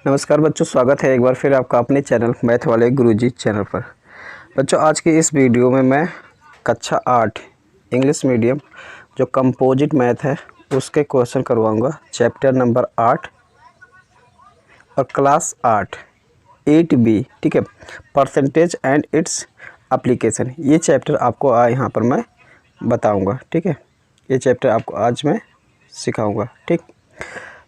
नमस्कार बच्चों, स्वागत है एक बार फिर आपका अपने चैनल मैथ वाले गुरुजी चैनल पर। बच्चों, आज की इस वीडियो में मैं कक्षा 8 इंग्लिश मीडियम जो कंपोजिट मैथ है उसके क्वेश्चन करवाऊंगा। चैप्टर नंबर 8 और क्लास 8 बी, ठीक है। परसेंटेज एंड इट्स एप्लीकेशन, ये चैप्टर आपको यहाँ पर मैं बताऊँगा, ठीक है। ये चैप्टर आपको आज मैं सिखाऊँगा, ठीक।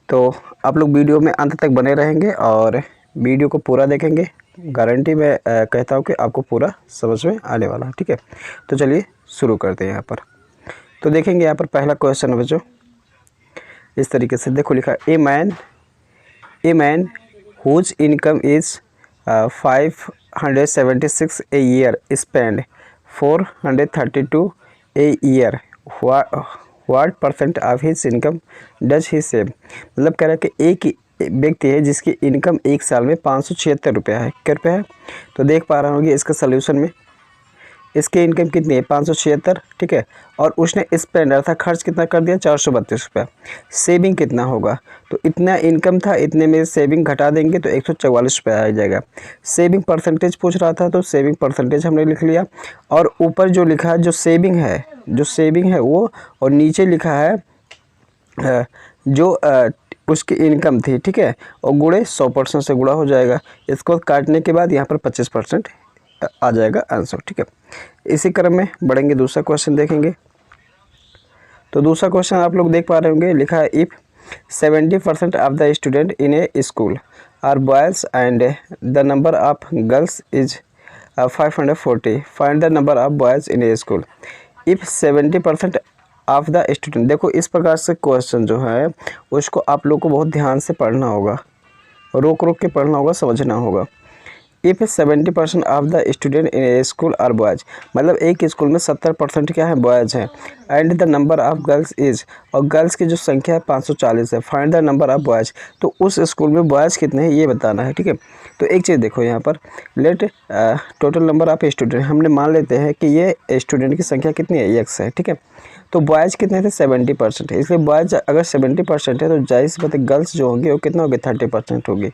तो आप लोग वीडियो में अंत तक बने रहेंगे और वीडियो को पूरा देखेंगे। गारंटी मैं कहता हूँ कि आपको पूरा समझ में आने वाला है, ठीक है। तो चलिए शुरू करते हैं यहाँ पर। तो देखेंगे यहाँ पर पहला क्वेश्चन है बच्चों, इस तरीके से देखो लिखा, a man whose income is 576 a year spend 432 a year, what percent of his income does he save. मतलब कह रहा है कि एक व्यक्ति है जिसकी इनकम एक साल में 576 रुपया है। क्या रुपया है? तो देख पा रहा होंगे इसका सल्यूशन में, इसकी इनकम कितनी है 576, ठीक है। और उसने स्पेंड अर्थात खर्च कितना कर दिया 432 रुपया। सेविंग कितना होगा? तो इतना इनकम था, इतने में सेविंग घटा देंगे तो 144 रुपया आ जाएगा। सेविंग परसेंटेज पूछ रहा था तो सेविंग परसेंटेज हमने लिख लिया। और ऊपर जो लिखा है जो सेविंग है वो, और नीचे लिखा है जो उसकी इनकम थी, ठीक है, और गुणे 100% से गुणा हो जाएगा। इसको काटने के बाद यहाँ पर 25% आ जाएगा आंसर, ठीक है। इसी क्रम में बढ़ेंगे, दूसरा क्वेश्चन देखेंगे। तो दूसरा क्वेश्चन आप लोग देख पा रहे होंगे, लिखा है if 70% of the student in a school are boys and the number of girls is 540, find the number of boys in a school. If 70% of the student, देखो इस प्रकार से क्वेश्चन जो है उसको आप लोग को बहुत ध्यान से पढ़ना होगा, रोक के पढ़ना होगा, समझना होगा। If 70% of the student in a school are boys, मतलब एक स्कूल में 70% क्या है बॉयज़ हैं। And the number of girls is, और गर्ल्स की जो संख्या है 540 है। Find the number of boys, तो उस स्कूल में बॉयज़ कितने हैं ये बताना है, ठीक है। तो एक चीज़ देखो यहाँ पर, let total number of student, हमने मान लेते हैं कि ये स्टूडेंट की संख्या कितनी है, x है, ठीक है। तो बॉयज़ कितने थे 70% है, इसलिए बॉयज़ अगर 70% है तो जाहिर सी बात है गर्ल्स जो होंगी वो कितना होगी 30% होगी।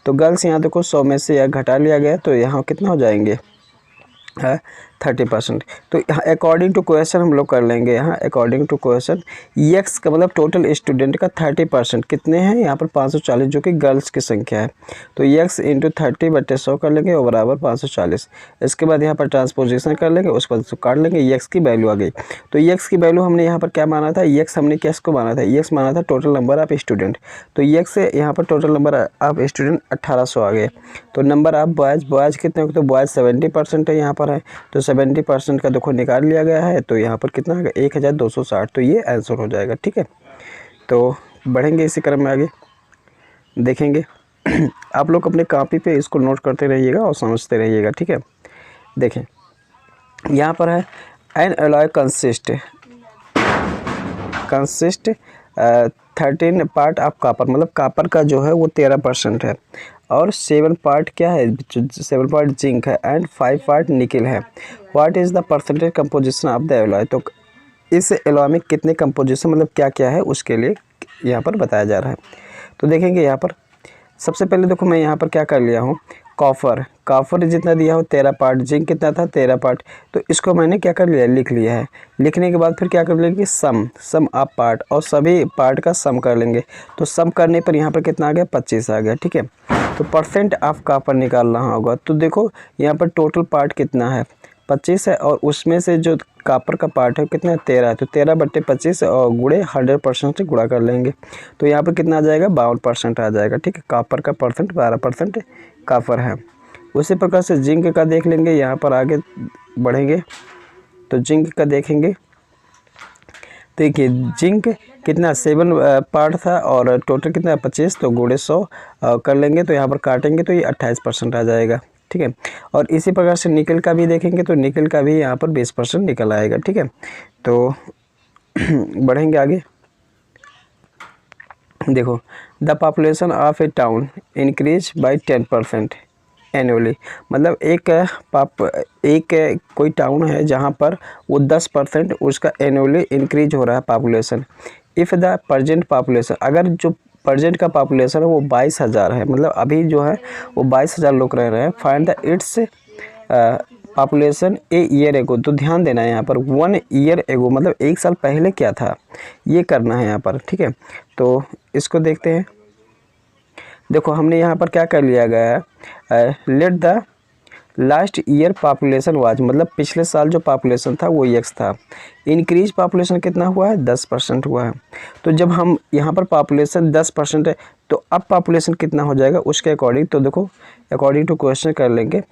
तो गर्ल्स यहाँ देखो 100 में से यह घटा लिया गया तो यहाँ कितना हो जाएंगे 30%। तो यहाँ अकॉर्डिंग टू क्वेश्चन हम लोग कर लेंगे, यहाँ अकॉर्डिंग टू क्वेश्चन एक्स का मतलब टोटल स्टूडेंट का 30% कितने हैं यहाँ पर 540 जो कि गर्ल्स की संख्या है। तो एक्स इंटू 30/100 कर लेंगे और बराबर 540। इसके बाद यहाँ पर ट्रांसपोजिशन कर लेंगे, उसके बाद काट लेंगे, एक्स की वैल्यू आ गई। तो एक्स की वैल्यू हमने यहाँ पर क्या माना था, एक्स हमने किसको माना था, एक्स माना था टोटल नंबर ऑफ स्टूडेंट। तो एक्स से यहाँ पर टोटल नंबर ऑफ स्टूडेंट 1800 आ गए। तो नंबर ऑफ बॉयज़ कितने हो, तो बॉयज़ 70% है यहाँ पर है, तो 70% का देखो निकाल लिया गया है। तो यहाँ पर कितना आएगा 1260, तो ये आंसर हो जाएगा, ठीक है। तो बढ़ेंगे इसी क्रम में आगे देखेंगे। आप लोग अपने कॉपी पे इसको नोट करते रहिएगा और समझते रहिएगा, ठीक है। देखें यहाँ पर है N alloy consist 13 part of copper, मतलब कापर का जो है वो 13% है, और 7 पार्ट क्या है, 7 पार्ट जिंक है, एंड 5 पार्ट निकल है। What is the percentage composition of the alloy, तो इस एलॉय में कितने कंपोजिशन मतलब क्या क्या है उसके लिए यहाँ पर बताया जा रहा है। तो देखेंगे यहाँ पर सबसे पहले देखो मैं यहाँ पर क्या कर लिया हूँ, कॉपर जितना दिया हो 13 पार्ट, जिंक कितना था 13 पार्ट, तो इसको मैंने क्या कर लिया, लिख लिया है। लिखने के बाद फिर क्या कर लेंगे, सम ऑफ पार्ट, और सभी पार्ट का सम कर लेंगे। तो सम करने पर यहाँ पर कितना आ गया 25 आ गया, ठीक है। तो परसेंट ऑफ कॉपर निकालना होगा। तो देखो यहाँ पर टोटल पार्ट कितना है 25 है, और उसमें से जो कॉपर का पार्ट है कितना है 13 है। तो 13/25 और गुणे 100% से गुणा कर लेंगे। तो यहाँ पर कितना आ जाएगा 52% आ जाएगा, ठीक है। कॉपर का परसेंट 12% कॉपर है। उसी प्रकार से जिंक का देख लेंगे, यहाँ पर आगे बढ़ेंगे तो जिंक का देखेंगे। तो देखिए जिंक कितना 7 पार्ट था और टोटल कितना 25, तो गुणे 100 कर लेंगे। तो यहाँ पर काटेंगे तो ये 28% आ जाएगा, ठीक है। और इसी प्रकार से निकल का भी देखेंगे तो निकल का भी यहाँ पर 20% निकल आएगा, ठीक है। तो बढ़ेंगे आगे, देखो the population of A town increase by 10% annually, मतलब एक कोई टाउन है जहाँ पर वो 10% उसका एनुअली इंक्रीज हो रहा है population. If the present population, अगर जो प्रेजेंट का पॉपुलेशन है वो 22,000 है, मतलब अभी जो है वो 22,000 लोग रह रहे हैं। Find the its population a year ago. तो ध्यान देना है यहाँ पर 1 ईयर एगो मतलब 1 साल पहले क्या था, ये करना है यहाँ पर, ठीक है। तो इसको देखते हैं। देखो हमने यहाँ पर क्या कर लिया गया है, let the last year population was, मतलब पिछले साल जो पॉपुलेशन था वो x था। इंक्रीज पॉपुलेशन कितना हुआ है, 10% हुआ है। तो जब हम यहाँ पर पॉपुलेशन 10% है तो अब पॉपुलेशन कितना हो जाएगा उसके अकॉर्डिंग, तो देखो अकॉर्डिंग टू क्वेश्चन कर लेंगे।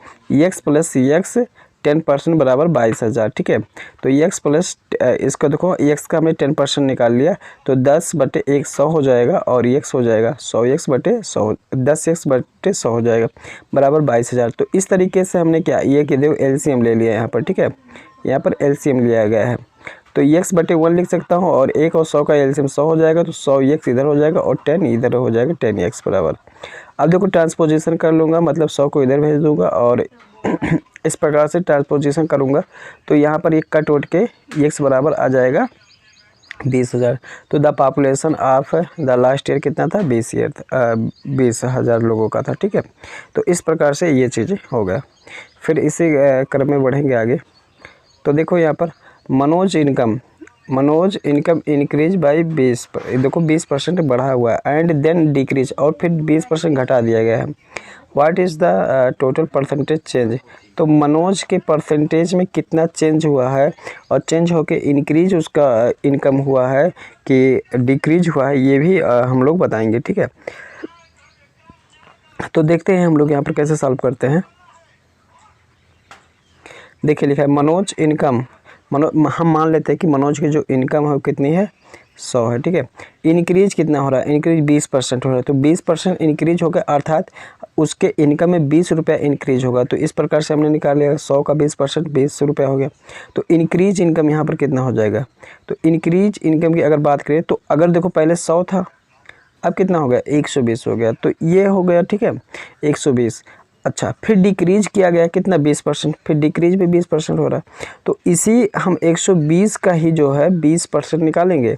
x प्लस x 10% बराबर 22,000, ठीक है। तो x प्लस इसका देखो x का हमने 10% निकाल लिया, तो 10/1 100 हो जाएगा और x हो जाएगा 100x/100, 10x/100 हो जाएगा बराबर 22,000। तो इस तरीके से हमने क्या ये कि देखो एलसीएम ले लिया यहाँ पर, ठीक है। यहाँ पर एलसीएम लिया गया है, तो x/1 लिख सकता हूँ और 1 और 100 का एलसीएम 100 हो जाएगा, तो 100x इधर हो जाएगा और 10 इधर हो जाएगा, 10x बराबर। अब देखो ट्रांसपोजिशन कर लूँगा, मतलब 100 को इधर भेज दूँगा और इस प्रकार से ट्रांसपोजिशन करूँगा, तो यहाँ पर 1 कट उठ के x बराबर आ जाएगा 20,000। तो the population of the last year कितना था, 20,000 लोगों का था, ठीक है। तो इस प्रकार से ये चीज़ें हो गया। फिर इसी क्रम में बढ़ेंगे आगे। तो देखो यहाँ पर मनोज इनकम इंक्रीज बाई 20, देखो 20% बढ़ा हुआ है, एंड देन डिक्रीज, और फिर 20% घटा दिया गया है। What is the total percentage change, तो मनोज के परसेंटेज में कितना चेंज हुआ है, और चेंज होके इंक्रीज उसका इनकम हुआ है कि डिक्रीज हुआ है, ये भी हम लोग बताएंगे, ठीक है। तो देखते हैं हम लोग यहाँ पर कैसे सॉल्व करते हैं। देखिए लिखा है मनोज इनकम, हम मान लेते हैं कि मनोज की जो इनकम है वो कितनी है, 100 है, ठीक है। इंक्रीज कितना हो रहा है, इंक्रीज 20% हो रहा है, तो 20% इंक्रीज होगा, अर्थात उसके इनकम में 20 रुपया इंक्रीज होगा। तो इस प्रकार से हमने निकाल लिया 100 का 20% 20 रुपया हो गया। तो इंक्रीज इनकम यहाँ पर कितना हो जाएगा, तो इंक्रीज इनकम की अगर बात करें तो अगर देखो पहले 100 था, अब कितना हो गया 120 हो गया, तो ये हो गया, ठीक है 120। अच्छा, फिर डिक्रीज किया गया कितना 20%, फिर डिक्रीज भी 20% हो रहा है, तो इसी हम 120 का ही जो है 20% निकालेंगे,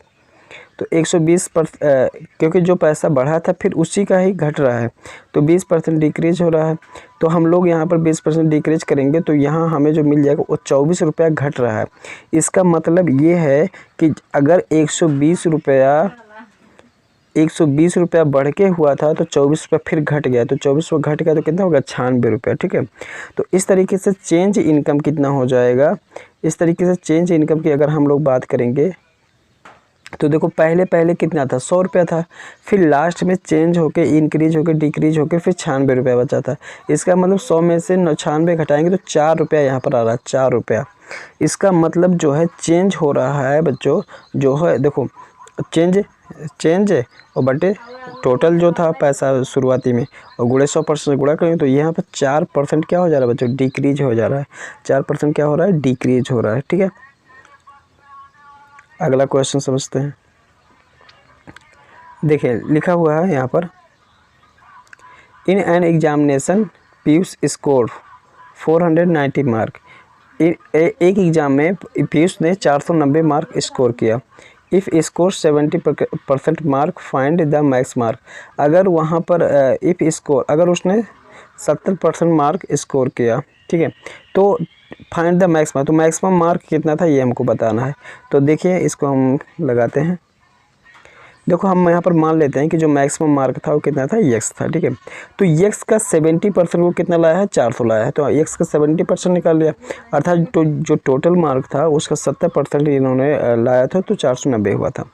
तो 120 क्योंकि जो पैसा बढ़ा था फिर उसी का ही घट रहा है, तो 20% डिक्रीज हो रहा है। तो हम लोग यहाँ पर 20% डिक्रीज करेंगे तो यहाँ हमें जो मिल जाएगा वो 24 रुपया घट रहा है। इसका मतलब ये है कि अगर 120 रुपया बढ़ के हुआ था तो 24 रुपया फिर घट गया, तो 24 रुपया घट गया तो कितना होगा 96 रुपया, ठीक है। तो इस तरीके से चेंज इनकम कितना हो जाएगा, इस तरीके से चेंज इनकम की अगर हम लोग बात करेंगे तो देखो पहले कितना था 100 रुपया था, फिर लास्ट में चेंज होके इंक्रीज होके डिक्रीज होके फिर 96 रुपया बचा था। इसका मतलब 100 में से 96 घटाएंगे तो 4 रुपया यहाँ पर आ रहा है, 4 रुपया। इसका मतलब जो है चेंज हो रहा है बच्चों, जो है देखो चेंज और बटे टोटल जो था पैसा शुरुआती में और गुणे 100% गुणा करेंगे तो यहाँ पर 4% क्या हो जा रहा है बच्चों, डिक्रीज हो जा रहा है। 4% क्या हो रहा है, डिक्रीज हो रहा है, ठीक है। अगला क्वेश्चन समझते हैं। देखिए लिखा हुआ है यहाँ पर, in an examination Piyush score 490 mark. एक एग्ज़ाम में पीयूष ने 490 मार्क स्कोर किया। If score 70% mark find the max mark. अगर वहाँ पर इफ़ स्कोर अगर उसने 70% मार्क स्कोर किया, ठीक है, तो फाइंड द मैक्स मार्क, तो मैक्सिमम मार्क कितना था ये हमको बताना है। तो देखिए इसको हम लगाते हैं। देखो हम यहाँ पर मान लेते हैं कि जो मैक्सिमम मार्क था वो कितना था, x था, ठीक है। तो x का 70% वो कितना लाया है, 400 लाया है, तो x का 70% निकाल लिया, अर्थात तो जो टोटल मार्क था उसका 70% इन्होंने लाया था, तो 490 हुआ था।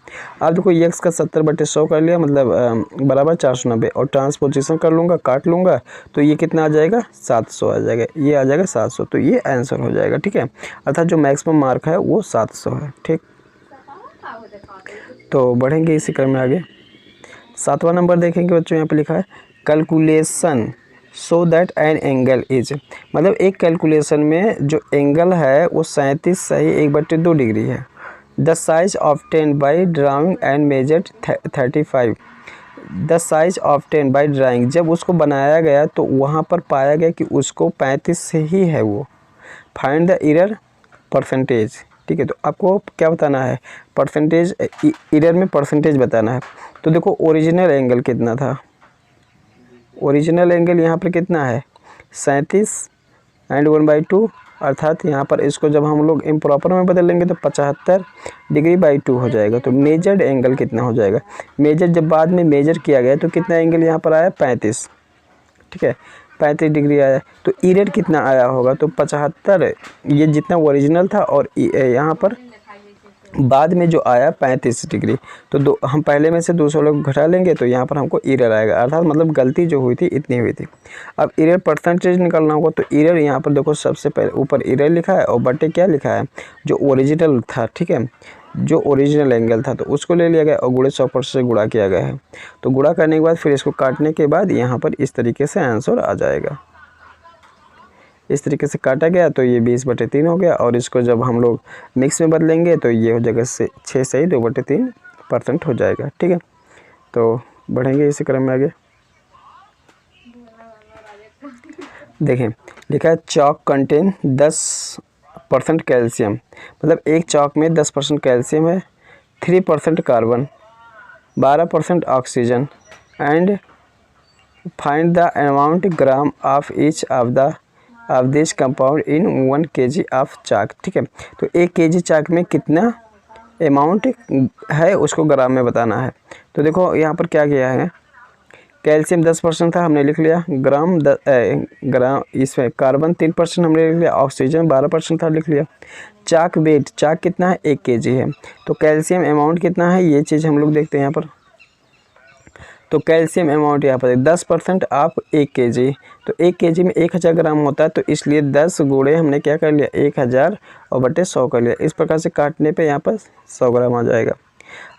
अब देखो x का 70/100 कर लिया, मतलब बराबर 490, और ट्रांसपोजिशन कर लूँगा, काट लूँगा, तो ये कितना आ जाएगा 700 आ जाएगा, ये आ जाएगा 700, तो ये आंसर हो जाएगा, ठीक है। अर्थात जो मैक्सिमम मार्क है वो 700 है, ठीक। तो बढ़ेंगे इसी क्रम में आगे। 7वां नंबर देखेंगे बच्चों, यहाँ पे लिखा है calculation so that an angle is, मतलब एक कैलकुलेशन में जो एंगल है वो 37 सही 1/2 डिग्री है। The size of 10 by drawing and measured 35। The size of 10 by drawing, जब उसको बनाया गया तो वहाँ पर पाया गया कि उसको 35 से ही है वो। फाइंड द एरर परसेंटेज, ठीक है। तो आपको क्या बताना है, परसेंटेज, एरर में परसेंटेज बताना है। तो देखो ओरिजिनल एंगल कितना था, ओरिजिनल एंगल यहाँ पर कितना है 37 एंड 1/2, अर्थात यहाँ पर इसको जब हम लोग इम्प्रॉपर में बदलेंगे तो 75 डिग्री बाई 2 हो जाएगा। तो मेजर्ड एंगल कितना हो जाएगा, मेजर जब बाद में मेजर किया गया तो कितना एंगल यहाँ पर आया 35, ठीक है 35 डिग्री आया। तो इरेड कितना आया होगा, तो 75 ये जितना ओरिजिनल था और यहाँ पर बाद में जो आया 35 डिग्री। तो हम पहले में से 200 लोग घटा लेंगे तो यहाँ पर हमको इरर आएगा, अर्थात मतलब गलती जो हुई थी इतनी हुई थी। अब इरर परसेंटेज निकालना होगा, तो इरर यहाँ पर देखो सबसे पहले ऊपर इरर लिखा है और बटे क्या लिखा है जो ओरिजिनल था, ठीक है जो ओरिजिनल एंगल था तो उसको ले लिया गया और गुणे 100% से गुणा किया गया है। तो गुणा करने के बाद फिर इसको काटने के बाद यहाँ पर इस तरीके से आंसर आ जाएगा। इस तरीके से काटा गया तो ये 20/3 हो गया, और इसको जब हम लोग मिक्स में बदलेंगे तो ये हो जाएगा 6 सही 2/3% हो जाएगा, ठीक है। तो बढ़ेंगे इसी क्रम में आगे। देखें लिखा है चॉक कंटेन 10% कैल्शियम, मतलब एक चॉक में 10% कैल्शियम है, 3% carbon, 12% oxygen and find the amount gram of each of this compound in 1 kg of chalk, ठीक है। तो 1 kg चाक में कितना अमाउंट है उसको ग्राम में बताना है। तो देखो यहाँ पर क्या किया है, कैल्शियम 10% था हमने लिख लिया, ग्राम इसमें कार्बन 3% हमने लिख लिया, ऑक्सीजन 12% था लिख लिया। चाक वेट, चाक कितना है 1 kg है, तो कैल्शियम अमाउंट कितना है ये चीज़ हम लोग देखते हैं यहाँ पर। तो कैल्शियम अमाउंट यहाँ पर 10% ऑफ 1 kg, तो 1 kg में 1000 ग्राम होता है, तो इसलिए 10 गुणे हमने क्या कर लिया 1000 और बटे 100 कर लिया। इस प्रकार से काटने पे यहाँ पर 100 ग्राम आ जाएगा।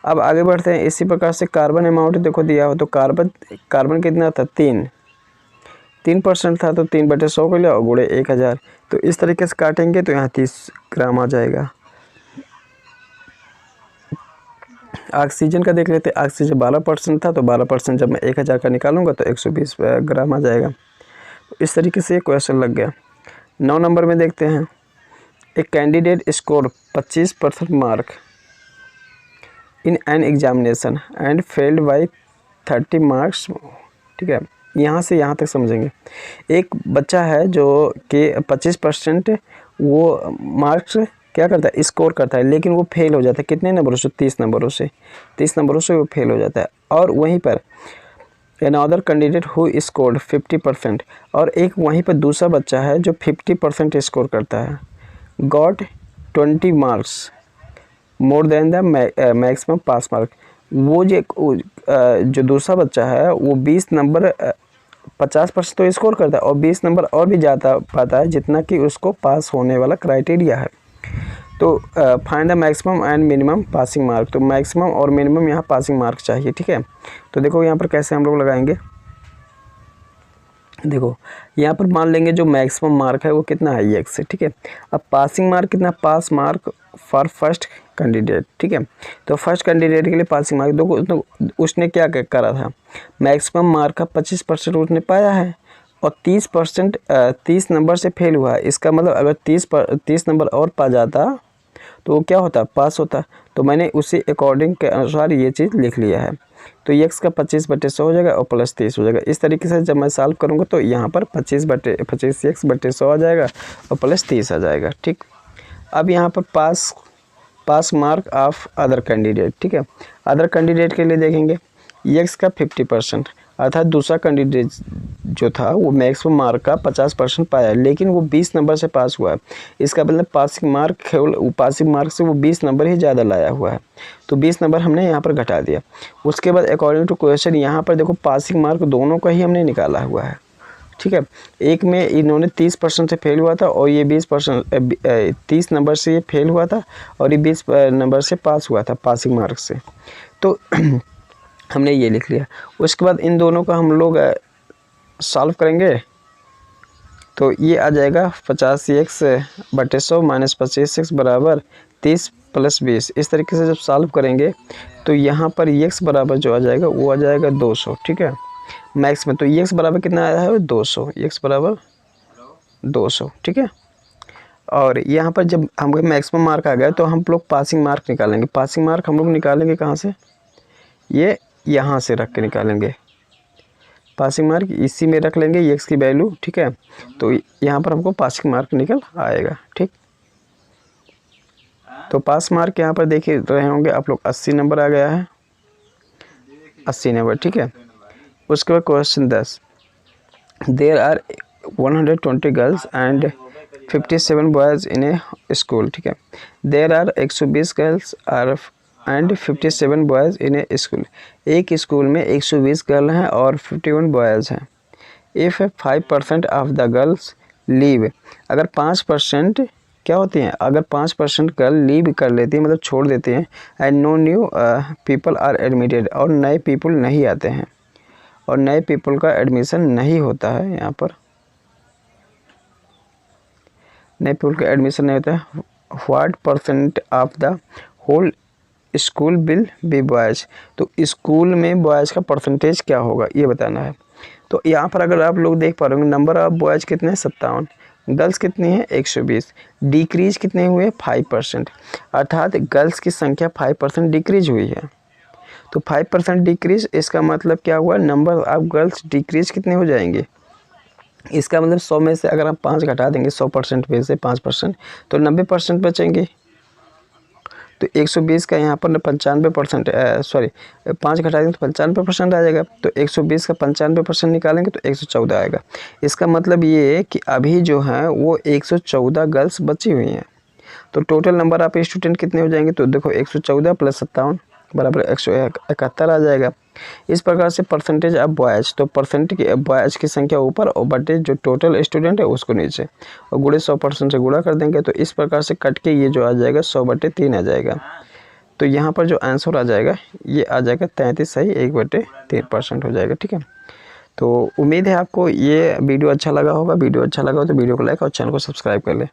अब आगे बढ़ते हैं। इसी प्रकार से कार्बन अमाउंट देखो दिया हो, तो कार्बन कितना था 3% था, तो 3/100 कर लिया और गुणे 1000। तो इस तरीके से काटेंगे तो यहाँ 30 ग्राम आ जाएगा। ऑक्सीजन का देख लेते हैं, ऑक्सीजन 12% था, तो 12% जब मैं 1000 का निकालूंगा तो 120 ग्राम आ जाएगा। इस तरीके से क्वेश्चन लग गया। 9 नंबर में देखते हैं, एक candidate score 25% mark in an examination and failed by 30 marks, ठीक है। यहाँ से यहाँ तक समझेंगे। एक बच्चा है जो कि 25% वो मार्क्स क्या करता है स्कोर करता है, लेकिन वो फेल हो जाता है कितने नंबरों से 30 नंबरों से वो फेल हो जाता है। और वहीं पर अनदर कैंडिडेट हु स्कोर्ड 50%, और एक वहीं पर दूसरा बच्चा है जो 50% स्कोर करता है, got 20 marks more than the maximum pass mark. वो जो दूसरा बच्चा है वो 20 नंबर 50% तो स्कोर करता है और 20 नंबर और भी ज़्यादा पाता है जितना कि उसको पास होने वाला क्राइटेरिया है। तो find the maximum and minimum passing mark, तो मैक्सिमम और मिनिमम यहाँ पासिंग मार्क चाहिए, ठीक है। तो देखो यहाँ पर कैसे हम लोग लगाएंगे, देखो यहाँ पर मान लेंगे जो मैक्सिमम मार्क है वो कितना है x, ठीक है। अब पासिंग मार्क कितना, पास मार्क फॉर फर्स्ट कैंडिडेट, ठीक है। तो फर्स्ट कैंडिडेट के लिए पासिंग मार्क देखो, उसने क्या करा था, मैक्सिमम मार्क का 25% उसने पाया है और 30% 30 नंबर से फेल हुआ है। इसका मतलब अगर 30 नंबर और पा जाता तो वो क्या होता, पास होता। तो मैंने उसी अकॉर्डिंग के अनुसार ये चीज़ लिख लिया है। तो x का 25/100 हो जाएगा और प्लस 30 हो जाएगा। इस तरीके से जब मैं सॉल्व करूँगा तो यहाँ पर 25x/100 आ जाएगा और प्लस 30 आ जाएगा, ठीक। अब यहाँ पर पास मार्क ऑफ अदर कैंडिडेट, ठीक है। अदर कैंडिडेट के लिए देखेंगे x का 50%, अर्थात दूसरा कैंडिडेट जो था वो मैक्सिमम मार्क का 50% पाया, लेकिन वो 20 नंबर से पास हुआ है। इसका मतलब पासिंग मार्क से वो 20 नंबर ही ज़्यादा लाया हुआ है, तो 20 नंबर हमने यहाँ पर घटा दिया। उसके बाद अकॉर्डिंग टू क्वेश्चन यहाँ पर देखो पासिंग मार्क दोनों का ही हमने निकाला हुआ है, ठीक है। एक में इन्होंने 30% से फेल हुआ था और ये 30 नंबर से ये फेल हुआ था और ये 20 नंबर से पास हुआ था पासिंग मार्क से, तो हमने ये लिख लिया। उसके बाद इन दोनों का हम लोग सॉल्व करेंगे तो ये आ जाएगा 85x/100 माइनस 25x बराबर 30 + 20। इस तरीके से जब सॉल्व करेंगे तो यहाँ पर x बराबर जो आ जाएगा वो आ जाएगा 200, ठीक है। मैक्स में तो x बराबर कितना आया है 200, x बराबर 200, ठीक है। और यहाँ पर जब हमको मैक्सिमम मार्क आ गया तो हम लोग पासिंग मार्क निकालेंगे। पासिंग मार्क हम लोग निकालेंगे कहाँ से, ये यहाँ से रख के निकालेंगे। पासिंग मार्क इसी में रख लेंगे एक्स की वैल्यू, ठीक है। तो यहाँ पर हमको पासिंग मार्क निकल आएगा, ठीक। तो पास मार्क यहाँ पर देख रहे होंगे आप लोग 80 नंबर आ गया है, 80 नंबर, ठीक है। उसके बाद question 10, there are 120 girls and 57 boys in a school, ठीक है। There are 120 girls are and 57 boys in a school. एक स्कूल में 120 गर्ल हैं और 51 बॉयज़ हैं। If 5% of the girls leave, अगर 5% क्या होती हैं, अगर 5% गर्ल लीव कर लेती हैं मतलब छोड़ देती हैं, and no new people are admitted, और नए पीपल नहीं आते हैं, और नए पीपल का एडमिशन नहीं होता है, यहाँ पर नए पीपल का एडमिशन नहीं होता है। What percent of the whole school will be boys, तो स्कूल में बॉयज़ का परसेंटेज क्या होगा ये बताना है। तो यहाँ पर अगर आप लोग देख पा रहे होंगे नंबर ऑफ बॉयज़ कितने हैं 57, गर्ल्स कितनी है 120, डिक्रीज कितने हुए 5%, अर्थात गर्ल्स की संख्या 5% डिक्रीज हुई है। तो 5% डिक्रीज, इसका मतलब क्या हुआ, नंबर ऑफ गर्ल्स डिक्रीज कितने हो जाएंगे, इसका मतलब 100 में से अगर हम 5 घटा देंगे 100% में से 5%, तो 90% बचेंगे। तो 120 का यहाँ पर 95%, सॉरी 5 घटा देंगे तो 95% आ जाएगा। तो 120 का 95% निकालेंगे तो 114 आएगा। इसका मतलब ये कि अभी जो है वो 114 गर्ल्स बची हुई हैं। तो टोटल नंबर ऑफ स्टूडेंट कितने हो जाएंगे, तो देखो 114 प्लस 57 बराबर 171 आ जाएगा। इस प्रकार से परसेंटेज ऑफ बॉयज़, तो परसेंट की बॉयज़ की संख्या ऊपर और बटे जो टोटल स्टूडेंट है उसको नीचे, और गुणे 100% से गुणा कर देंगे। तो इस प्रकार से कट के ये जो आ जाएगा 100/3 आ जाएगा। तो यहाँ पर जो आंसर आ जाएगा ये आ जाएगा 33 सही 1/3% हो जाएगा, ठीक है। तो उम्मीद है आपको ये वीडियो अच्छा लगा होगा। वीडियो अच्छा लगा हो तो वीडियो को लाइक और चैनल को सब्सक्राइब कर लें।